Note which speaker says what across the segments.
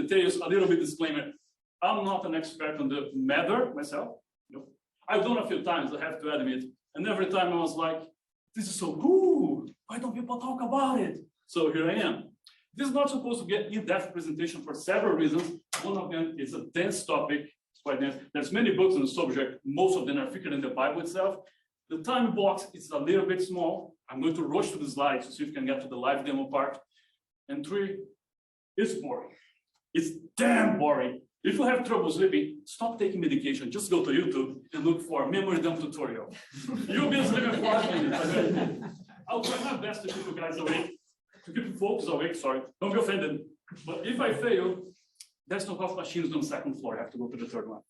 Speaker 1: details, a little bit disclaimer. I'm not an expert on the matter myself. No. I've done a few times, I have to admit. And every time I was like, this is so cool. Why don't people talk about it? So here I am. This is not supposed to be an in-depth presentation for several reasons. One of them is a dense topic. It's quite dense. There's many books on the subject. Most of them are thicker than the Bible itself. The time box is a little bit small. I'm going to rush to the slides to see if we can get to the live demo part. And 3, it's boring. It's damn boring. If you have trouble sleeping, stop taking medication. Just go to YouTube and look for memory dump tutorial. You'll be sleeping for 5 minutes. I'll try my best to keep you guys awake, to keep you folks awake, sorry. Don't be offended. But if I fail, there's no coffee machines on the 2nd floor. I have to go to the 3rd one.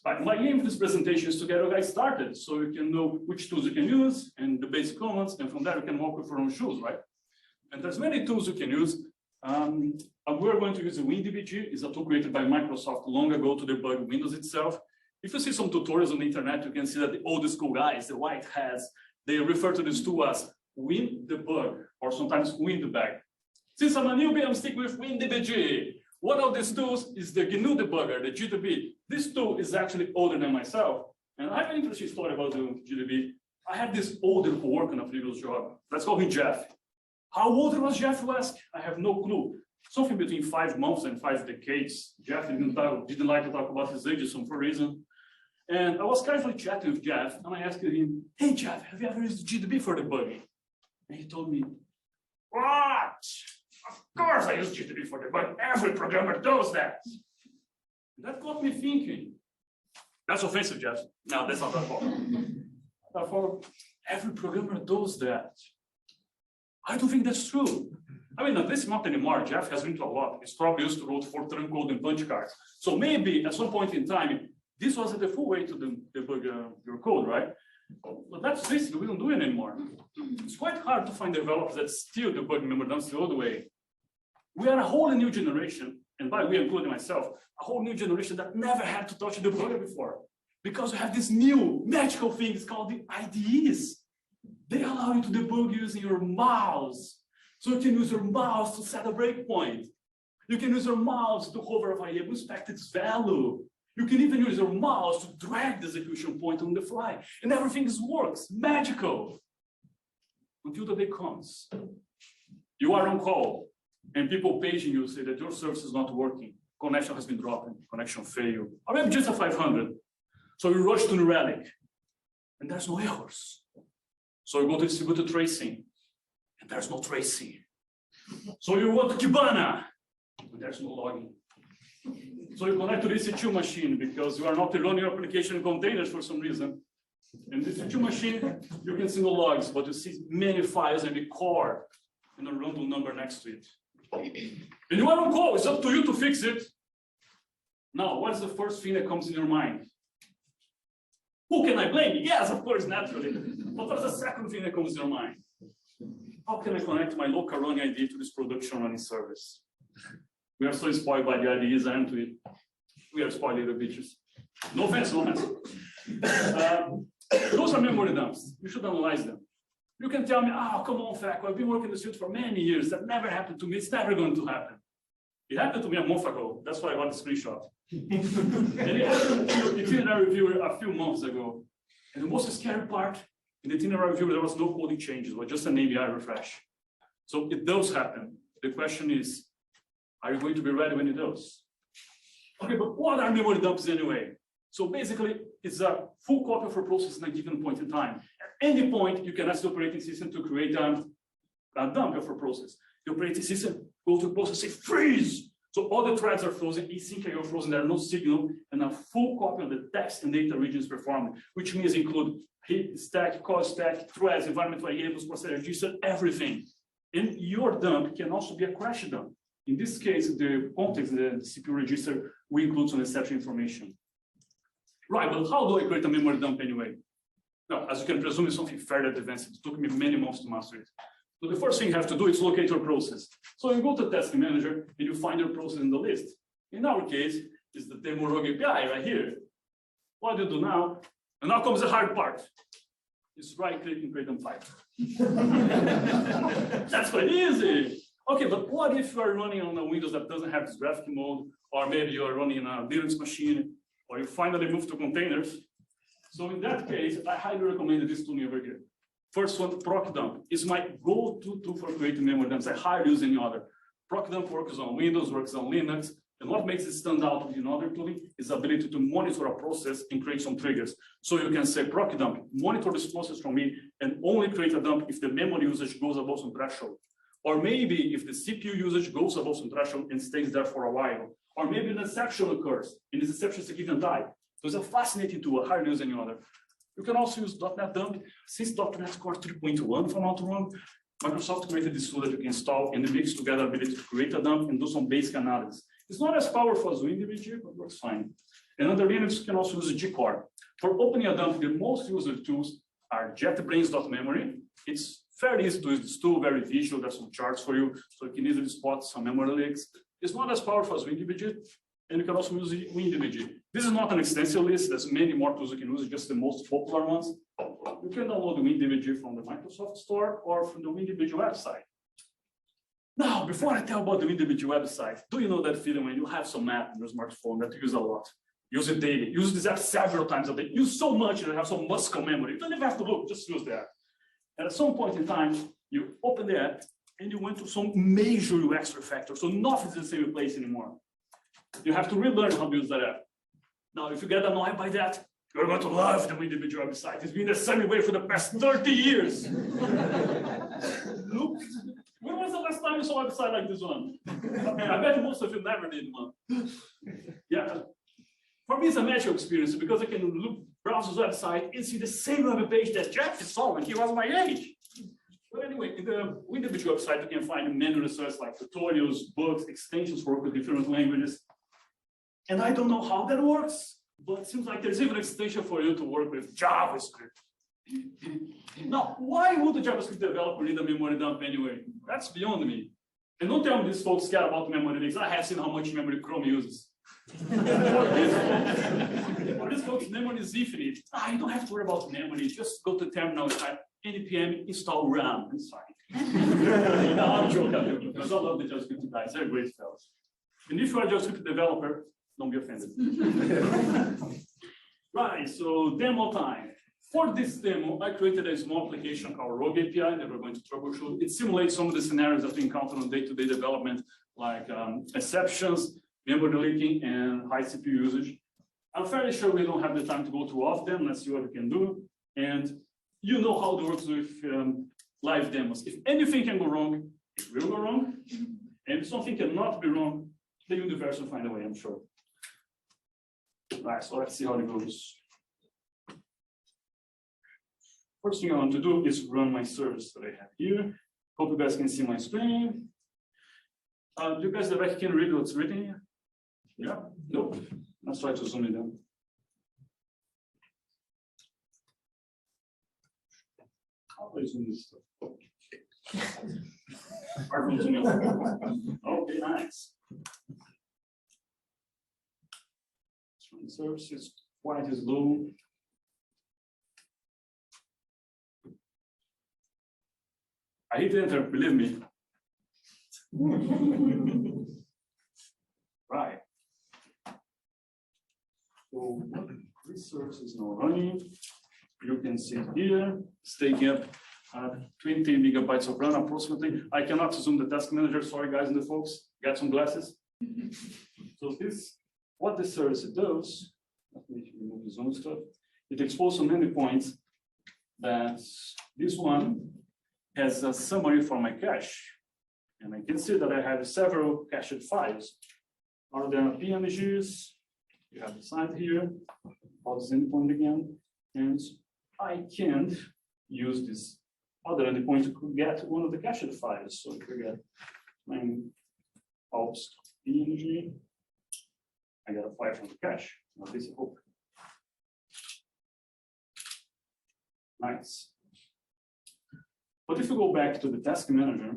Speaker 1: But my aim for this presentation is to get you guys started so you can know which tools you can use and the basic commands, and from there you can walk with your own shoes, right? And there's many tools you can use. We're going to use the WinDBG. It's a tool created by Microsoft long ago to debug Windows itself. If you see some tutorials on the internet, you can see that the old school guys, the white hats, they refer to this tool as WinDebug, or sometimes WinDebug. Since I'm a newbie, I'm sticking with WinDBG. One of these tools is the GNU debugger, the GDB. This tool is actually older than myself. And I have an interesting story about the GDB. I had this older coworker on a previous job. Let's call him Jeff. How old was Jeff, you ask? I have no clue. Something between 5 months and 5 decades. Jeff didn't like to talk about his age for some reason. And I was casually chatting with Jeff, and I asked him, hey, Jeff, have you ever used GDB for debugging? And he told me, what? Of course I use GDB for debugging. Every programmer does that. And that got me thinking. That's offensive, Jeff. No, that's not that fault. Therefore, every programmer does that. I don't think that's true. I mean, at least not anymore. Jeff has been to a lot. He's probably used to write Fortran code and punch cards. So maybe at some point in time, this wasn't the full way to debug your code, right? But that's basically, we don't do it anymore. It's quite hard to find developers that still debug memory dumps the old way. We are a whole new generation, and by we, including myself, a whole new generation that never had to touch a debugger before. Because we have this new magical thing, it's called the IDEs. They allow you to debug using your mouse. So you can use your mouse to set a breakpoint. You can use your mouse to hover over a variable, inspect its value. You can even use your mouse to drag the execution point on the fly. And everything works, magical. Until the day comes. You are on call, and people paging you say that your service is not working. Connection has been dropping, connection failed. Or maybe just a 500. So you rush to New Relic, and there's no errors. So you go to distributed tracing, and there's no tracing. So you go to Kibana, and there's no logging. So you connect to the EC2 machine because you are not running your application in containers for some reason. In the EC2 machine, you can see no logs, but you see many files and the core and a random number next to it. And you are on call, it's up to you to fix it. Now, what is the first thing that comes in your mind? Who can I blame? Yes, of course, naturally. But what's the second thing that comes in your mind? How can I connect my local running ID to this production running service? We are so spoiled by the IDEs, aren't we? We are spoiled little bitches. No offense, no offense. Those are memory dumps. You should analyze them. You can tell me, oh, come on, Faco, I've been working in the field for many years. That never happened to me. It's never going to happen. It happened to me a month ago. That's why I got the screenshot. And it happened to the itinerary reviewer a few months ago. And the most scary part, in the itinerary reviewer, there was no coding changes, but just an ABI refresh. So it does happen. The question is, are you going to be ready when it does? Okay, but what are memory dumps anyway? So basically, it's a full copy of a process at a given point in time. At any point, you can ask the operating system to create a dump of a process. The operating system goes to the process, say freeze. So all the threads are frozen, async IO frozen, there are no signal, and a full copy of the text and data regions performed, which means include heap stack, call stack, threads, environment variables, process register, everything. And your dump can also be a crash dump. In this case, the context, the CPU register, will include some exception information. Right, but how do I create a memory dump anyway? Now, as you can presume, it's something fairly advanced. It took me many months to master it. So the first thing you have to do is locate your process. So you go to Task Manager and you find your process in the list. In our case, it's the demo rogue API right here. What do you do now? And now comes the hard part. Just right-click and create them file. That's quite easy. Okay, but what if you are running on a Windows that doesn't have this graphic mode, or maybe you are running on a Linux machine, or you finally move to containers? So in that case, I highly recommend this tool over here. First one, ProcDump is my go-to tool for creating memory dumps. I hardly use any other. ProcDump works on Windows, works on Linux, and what makes it stand out with another tooling is the ability to monitor a process and create some triggers. So you can say, ProcDump, monitor this process from me and only create a dump if the memory usage goes above some threshold. Or maybe if the CPU usage goes above some threshold and stays there for a while. Or maybe an exception occurs, and this exception is a given type. So it's a fascinating tool, I hardly use any other. You can also use .NET Dump. Since .NET Core 3.1, if I'm not wrong, Microsoft created this tool that you can install and mix together ability to create a dump and do some basic analysis. It's not as powerful as WinDBG, but works fine. And under Linux, you can also use gcore. For opening a dump, the most used tools are JetBrains.memory. It's fairly easy to use this tool, very visual. There's some charts for you, so you can easily spot some memory leaks. It's not as powerful as WinDBG, and you can also use WinDBG. This is not an extensive list. There's many more tools you can use, just the most popular ones. You can download the WinDBG from the Microsoft Store or from the WinDBG website. Now, before I tell about the WinDBG website, do you know that feeling when you have some app on your smartphone that you use a lot? Use it daily. Use this app several times a day. Use so much that you have some muscle memory. You don't even have to look, just use the app. And at some point in time, you open the app and you went to some major UX refactor. So nothing's in the same place anymore. You have to relearn how to use that app. Now, if you get annoyed by that, you're going to love the WinDBG website. It's been the same way for the past 30 years. Look, when was the last time you saw a website like this one? I bet most of you never did one. Yeah. For me, it's a magical experience because I can browse his website and see the same web page that Jeff saw when he was my age. But anyway, in the WinDBG website, you can find many resources like tutorials, books, extensions for work with different languages. And I don't know how that works, but it seems like there's even an extension for you to work with JavaScript. Now, why would a JavaScript developer need a memory dump anyway? That's beyond me. And don't tell me these folks care about memory leaks. I have seen how much memory Chrome uses. For these folks, memory is infinite. You don't have to worry about memory. Just go to terminal, type npm install RAM. It's fine. No, I'm joking, because I love the JavaScript guys. They're great fellows. And if you are a JavaScript developer, don't be offended. Right, so demo time. For this demo, I created a small application called Rogue API that we're going to troubleshoot. It simulates some of the scenarios that we encounter on day-to-day development, like exceptions, memory leaking, and high CPU usage. I'm fairly sure we don't have the time to go through all of them. Let's see what we can do. And you know how it works with live demos. If anything can go wrong, it will go wrong. And if something cannot be wrong, the universe will find a way, I'm sure. All right, so let's see how it goes. First thing I want to do is run my service that I have here. Hope you guys can see my screen. You guys that can read what's written here? Yeah? Nope. Let's try to zoom it in. How do I zoom this stuff? Okay, nice. Services, white is low. I hit enter, believe me. Right. So research is now running. You can see it here. It's taking up 20 megabytes of RAM approximately. I cannot zoom the task manager. Sorry, guys and the folks. Get some glasses. So this, what this service does, let me remove the zoom stuff. It exposes some endpoints that this one has a summary for my cache. And I can see that I have several cached files. Are there PNGs? You have the site here, all this endpoint again. And I can use this other endpoint to get one of the cached files. So if we get my ops PNG, I got a file from the cache. Now this is hope. Nice. But if we go back to the task manager,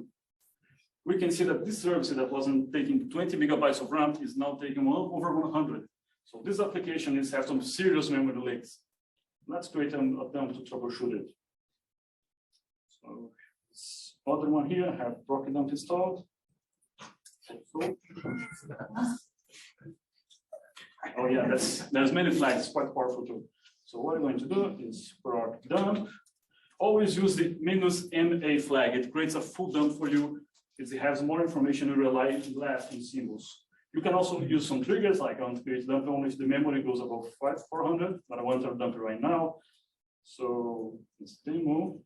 Speaker 1: we can see that this service that wasn't taking 20 megabytes of RAM is now taking over 100. So this application has some serious memory leaks. Let's create a dump to troubleshoot it. So this other one here, I have ProcDump installed. Oh yeah, there's many flags, quite powerful too. So what I'm going to do is proc dump. Always use the -MA flag. It creates a full dump for you. It has more information and rely less on symbols. You can also use some triggers, like I want to create dump only if the memory goes above 400, but I want to dump it right now. So it's demo.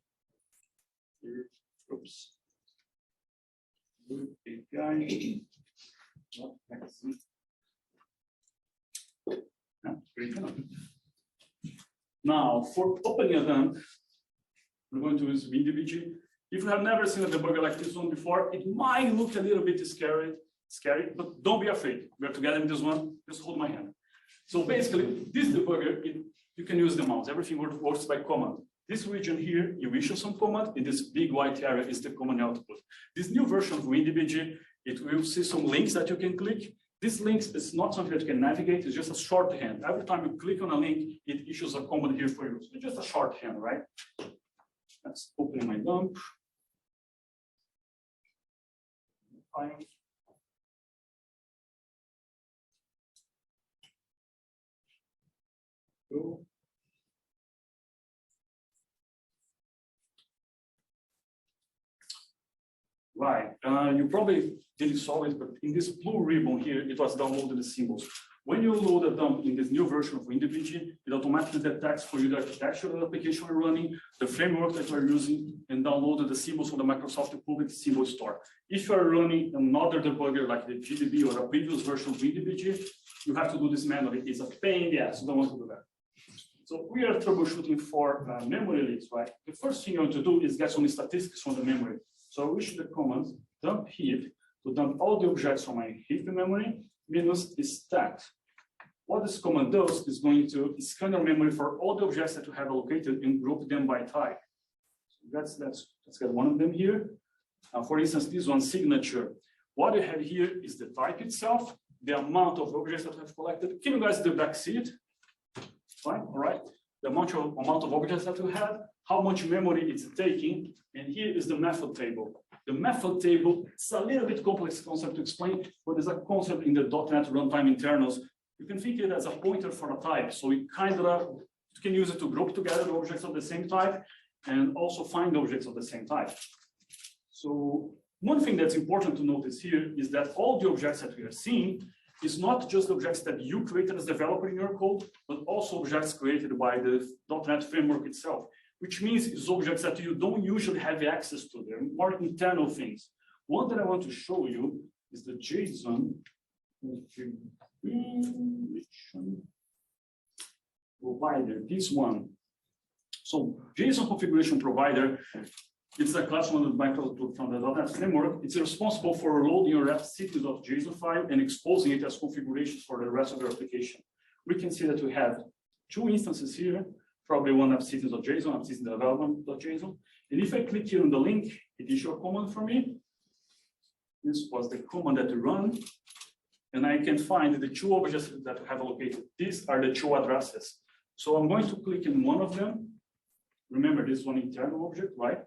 Speaker 1: Oops. API. Now, for opening a dump, we're going to use WinDBG. If you have never seen a debugger like this one before, it might look a little bit scary, but don't be afraid. We're together in this one. Just hold my hand. So basically, this debugger, you can use the mouse. Everything works by command. This region here, you issue some command, and this big white area is the command output. This new version of WinDBG, it will see some links that you can click. This link is not something that you can navigate, it's just a shorthand. Every time you click on a link, it issues a command here for you. So it's just a shorthand, right? Let's open my dump. File. Go. Right, you probably didn't saw it, but in this blue ribbon here, it was downloaded the symbols. When you load a dump in this new version of WinDBG, it automatically detects for you the architecture of the application you're running, the framework that you're using, and downloaded the symbols from the Microsoft Public Symbol Store. If you're running another debugger like the GDB or a previous version of WinDBG, you have to do this manually. It's a pain in the ass, you don't want to do that. So we are troubleshooting for memory leaks, right? The first thing you want to do is get some statistics from the memory. So I issue the command dump heap to dump all the objects from my heap memory minus stat. What this command does is going to scan your memory for all the objects that you have allocated and group them by type. So let's get one of them here. For instance, this one signature. What you have here is the type itself, the amount of objects that I have collected. Can you guys do back see it? Fine, all right. The amount of objects that you have, how much memory it's taking, and here is the method table. The method table is a little bit complex concept to explain, but there's a concept in the .NET runtime internals. You can think it as a pointer for a type. So you can use it to group together the objects of the same type and also find objects of the same type. So one thing that's important to notice here is that all the objects that we are seeing is not just objects that you created as developer in your code, but also objects created by the .NET framework itself, which means it's objects that you don't usually have access to. They're more internal things. One that I want to show you is the JSON configuration provider, this one. So JSON configuration provider, it's a class from the .NET framework. It's responsible for loading your app.json file and exposing it as configurations for the rest of your application. We can see that we have two instances here, probably one app.json, app.development.json. And if I click here on the link, it issues a command for me. This was the command that we run. And I can find the two objects that we have allocated. These are the two addresses. So I'm going to click in one of them. Remember, this one internal object, right?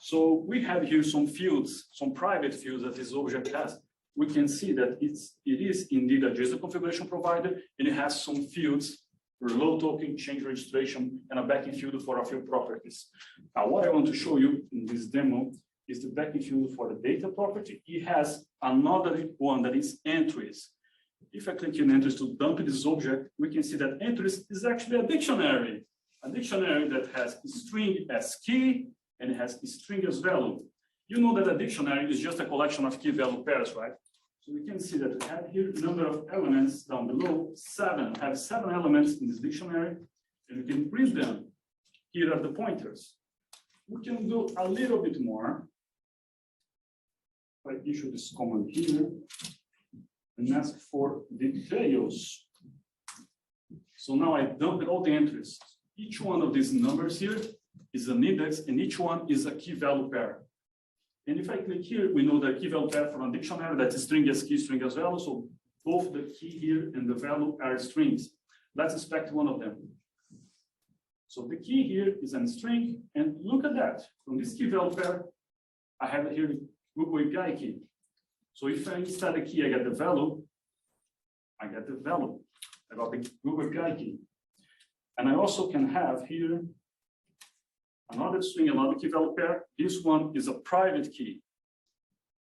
Speaker 1: So we have here some fields, some private fields that this object has. We can see that it is indeed a JSON configuration provider, and it has some fields for load token, change registration, and a backing field for a few properties. Now, what I want to show you in this demo is the backing field for the data property. It has another one that is entries. If I click in entries to dump this object, we can see that entries is actually a dictionary that has string as key and it has string as value. You know that a dictionary is just a collection of key value pairs, right? So we can see that we have here a number of elements down below, 7. I have 7 elements in this dictionary, and we can print them. Here are the pointers. We can do a little bit more. I issue this command here and ask for details. So now I dumped all the entries. Each one of these numbers here is an index, and each one is a key value pair. And if I click here, we know the key value pair from a dictionary that is string as key, string as value. So both the key here and the value are strings. Let's inspect one of them. So the key here is a string, and look at that. From this key value pair, I have here Google API key. So if I insert a key, I get the value. I got the Google API key. And I also can have here another string, another key value pair. This one is a private key.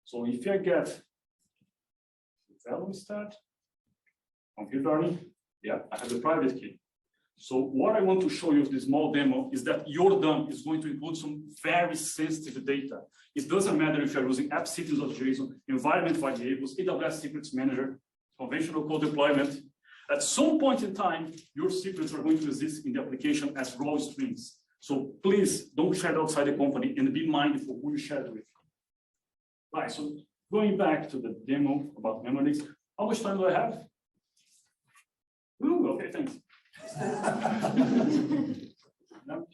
Speaker 1: So if I get the value instead, computer learning, yeah, I have the private key. So what I want to show you with this small demo is that your dump is going to include some very sensitive data. It doesn't matter if you're using app settings.json, environment variables, AWS secrets manager, conventional code deployment. At some point in time, your secrets are going to exist in the application as raw strings. So please don't share it outside the company and be mindful who you share it with. Right, so going back to the demo about memory leaks, how much time do I have? Ooh, okay, thanks. Now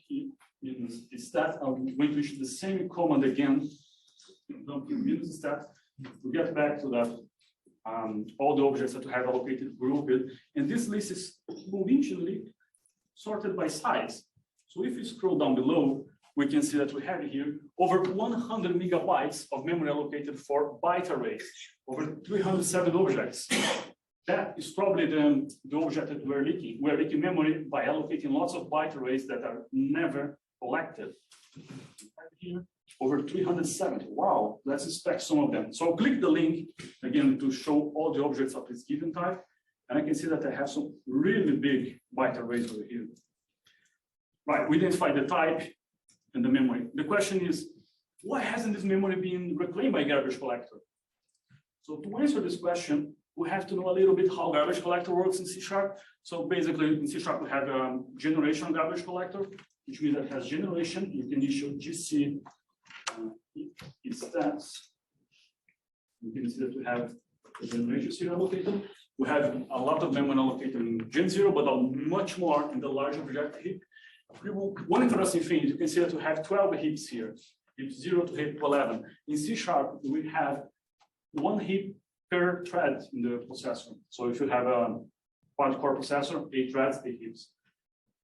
Speaker 1: is that I'm going to issue the same command again. Minus stat to get back to that all the objects that we have allocated grouped, and this list is conventionally sorted by size. So if you scroll down below, we can see that we have here over 100 megabytes of memory allocated for byte arrays, over 307 objects. That is probably the object that we're leaking. We're leaking memory by allocating lots of byte arrays that are never collected. Here, over 370. Wow, let's inspect some of them. So I'll click the link again to show all the objects of this given type. And I can see that I have some really big byte arrays over here. Right, we identify the type and the memory. The question is, why hasn't this memory been reclaimed by garbage collector? So to answer this question, we have to know a little bit how garbage collector works in C#. So basically in C# we have a generation garbage collector, which means that it has generation. You can issue GC stats. You can see that we have the generation here allocated. We have a lot of memory allocated in Gen 0, but much more in the large object heap. One interesting thing, you can see that we have 12 heaps here, heap 0 to heap 11. In C#, we have one heap per thread in the processor. So if you have a quad-core processor, 8 threads, 8 heaps.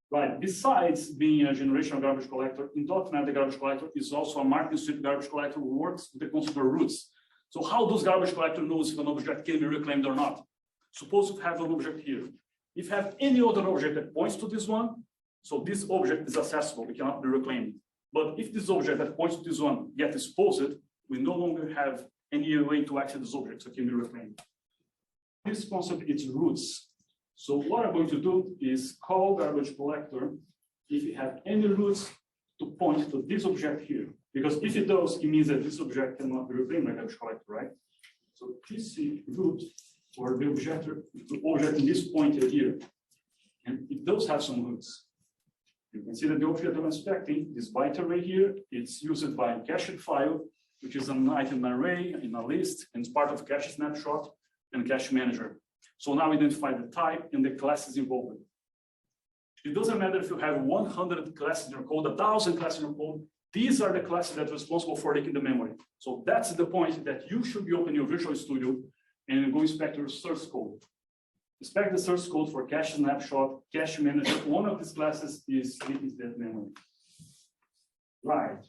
Speaker 1: Right. Besides being a generational garbage collector, in .NET, the garbage collector is also a marking sweep garbage collector who works with the concept of roots. So how does garbage collector knows if an object can be reclaimed or not? Suppose you have an object here. If you have any other object that points to this one, so this object is accessible, it cannot be reclaimed. But if this object that points to this one gets exposed, we no longer have any way to access this object, so it can be reclaimed. This concept is roots. So what I'm going to do is call garbage collector if it has any roots to point to this object here. Because if it does, it means that this object cannot be reclaimed by garbage collector, right? So TC root for the object in this pointer here. And it does have some roots. You can see that the object I'm inspecting, this byte array here, it's used by a cached file, which is an item array in a list, and it's part of cache snapshot and cache manager. So now we identify the type and the classes involved. It doesn't matter if you have 100 classes in your code, 1,000 classes in your code. These are the classes that are responsible for leaking the memory. So that's the point that you should be opening your Visual Studio and go inspect your source code. Inspect the source code for cache snapshot, cache manager. One of these classes is that memory. Right.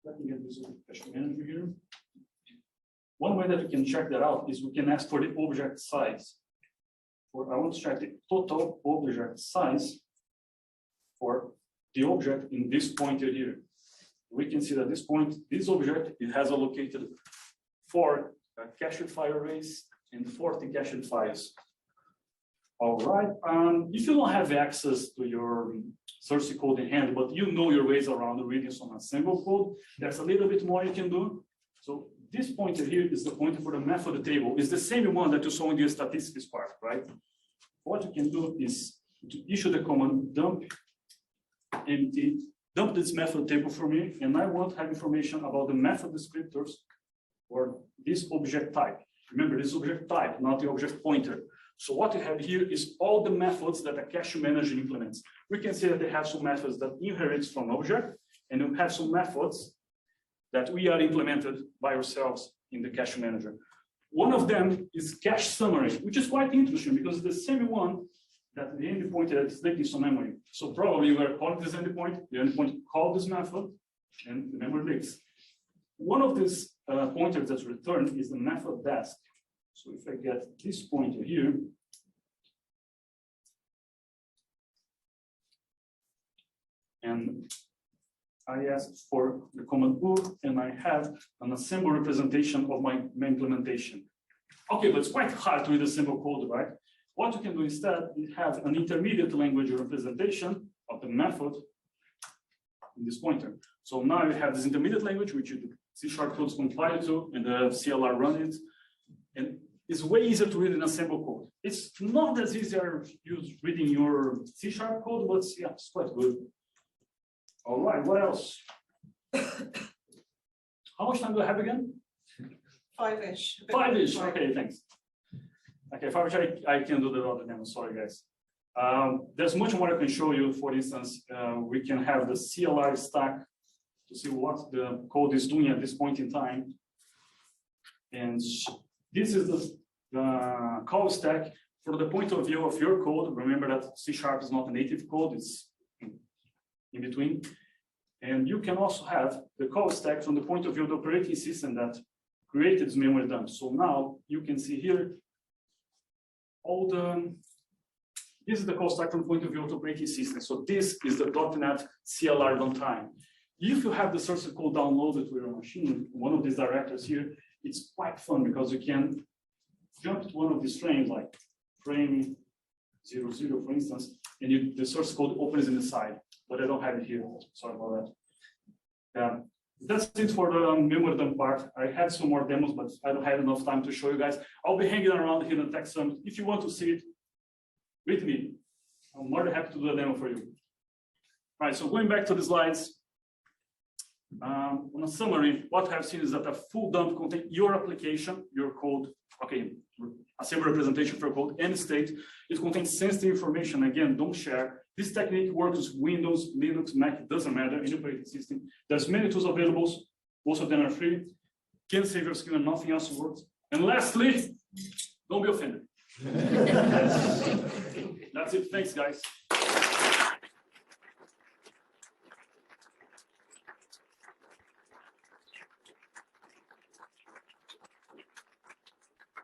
Speaker 1: Let me get this cache manager here. One way that we can check that out is we can ask for the object size. I want to check the total object size for the object in this pointer here. We can see that this object, it has allocated 4 cached file arrays and 40 cached files. All right. If you don't have access to your source code in hand, but you know your ways around reading some assemble code, there's a little bit more you can do. So this pointer here is the pointer for the method table. It's the same one that you saw in the statistics part, right? What you can do is to issue the command dump empty, dump this method table for me, and I want to have information about the method descriptors for this object type. Remember, this object type, not the object pointer. So what you have here is all the methods that a cache manager implements. We can see that they have some methods that inherits from object, and we have some methods that we are implemented by ourselves in the cache manager. One of them is cache summary, which is quite interesting because it's the same one that the endpoint that is taking some memory. So probably you are calling this endpoint, the endpoint called this method, and the memory leaks. One of these pointer that's returned is the method desk. So if I get this pointer here, and I ask for the command U, and I have an assemble representation of my implementation. Okay, but it's quite hard to read a simple code, right? What you can do instead is have an intermediate language representation of the method in this pointer. So now you have this intermediate language, which you C# codes compile to, and the CLR run it. And it's way easier to read in assemble code. It's not as easy as reading your C# code, but yeah, it's quite good. All right, what else? How much time do I have again?
Speaker 2: 5-ish.
Speaker 1: 5-ish, okay, thanks. Okay, 5-ish, I can do the other demo, sorry guys. There's much more I can show you. For instance, we can have the CLR stack to see what the code is doing at this point in time. And this is the call stack for the point of view of your code. Remember that C# is not a native code, it's in between. And you can also have the call stack from the point of view of the operating system that created this memory dump. So now you can see here all this is the call stack from the point of view of the operating system. So this is the .NET CLR runtime. If you have the source code downloaded to your machine, one of these directories here, it's quite fun because you can jump to one of these frames like frame 00, for instance, and the source code opens in the side, but I don't have it here. Sorry about that. That's it for the memory dump part. I had some more demos, but I don't have enough time to show you guys. I'll be hanging around here in the Tech Summit. If you want to see it, with me. I'm more than happy to do a demo for you. All right, so going back to the slides. On a summary, what I've seen is that a full dump contains your application, your code, okay, a simple representation for code and state. It contains sensitive information. Again, don't share. This technique works with Windows, Linux, Mac, it doesn't matter, any operating system. There's many tools available, most of them are free. Can save your skin and nothing else works. And lastly, don't be offended. That's it. Thanks, guys.